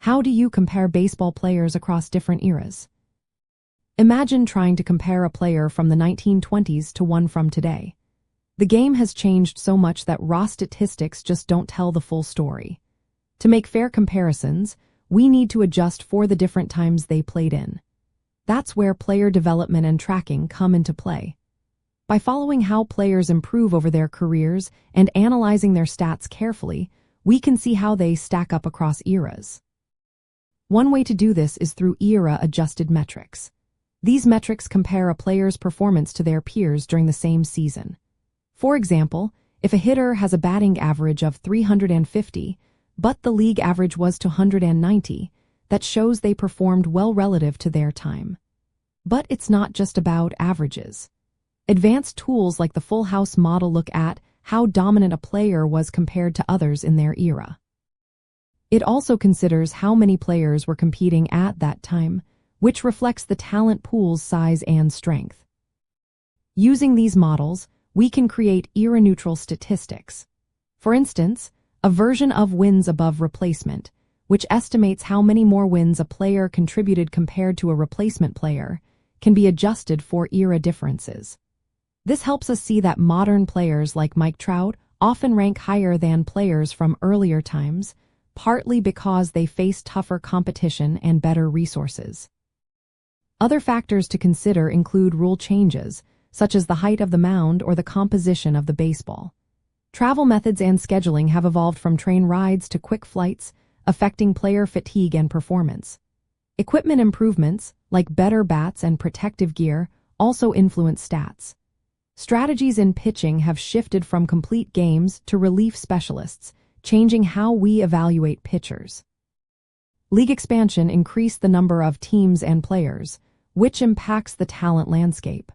How do you compare baseball players across different eras? Imagine trying to compare a player from the 1920s to one from today. The game has changed so much that raw statistics just don't tell the full story. To make fair comparisons, we need to adjust for the different times they played in. That's where player development and tracking come into play. By following how players improve over their careers and analyzing their stats carefully, we can see how they stack up across eras. One way to do this is through era-adjusted metrics. These metrics compare a player's performance to their peers during the same season. For example, if a hitter has a batting average of 350, but the league average was 290, that shows they performed well relative to their time. But it's not just about averages. Advanced tools like the Full House model look at how dominant a player was compared to others in their era. It also considers how many players were competing at that time, which reflects the talent pool's size and strength. Using these models, we can create era-neutral statistics. For instance, a version of wins above replacement, which estimates how many more wins a player contributed compared to a replacement player, can be adjusted for era differences. This helps us see that modern players like Mike Trout often rank higher than players from earlier times, partly because they face tougher competition and better resources. Other factors to consider include rule changes, such as the height of the mound or the composition of the baseball. Travel methods and scheduling have evolved from train rides to quick flights, affecting player fatigue and performance. Equipment improvements, like better bats and protective gear, also influence stats. Strategies in pitching have shifted from complete games to relief specialists, changing how we evaluate pitchers. League expansion increased the number of teams and players, which impacts the talent landscape.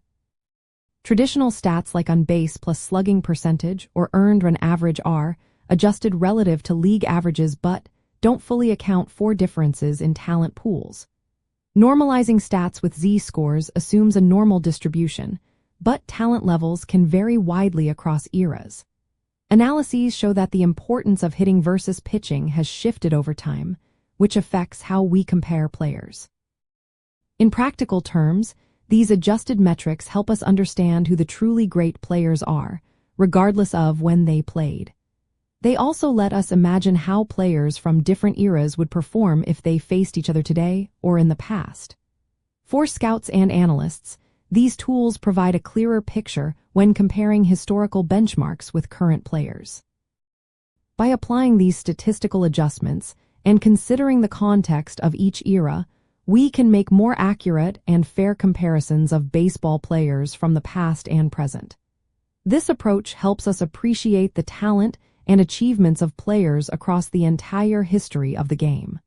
Traditional stats like on base plus slugging percentage or earned run average are adjusted relative to league averages but don't fully account for differences in talent pools. Normalizing stats with Z-scores assumes a normal distribution, but talent levels can vary widely across eras. Analyses show that the importance of hitting versus pitching has shifted over time, which affects how we compare players. In practical terms, these adjusted metrics help us understand who the truly great players are, regardless of when they played. They also let us imagine how players from different eras would perform if they faced each other today or in the past. For scouts and analysts, these tools provide a clearer picture when comparing historical benchmarks with current players. By applying these statistical adjustments and considering the context of each era, we can make more accurate and fair comparisons of baseball players from the past and present. This approach helps us appreciate the talent and achievements of players across the entire history of the game.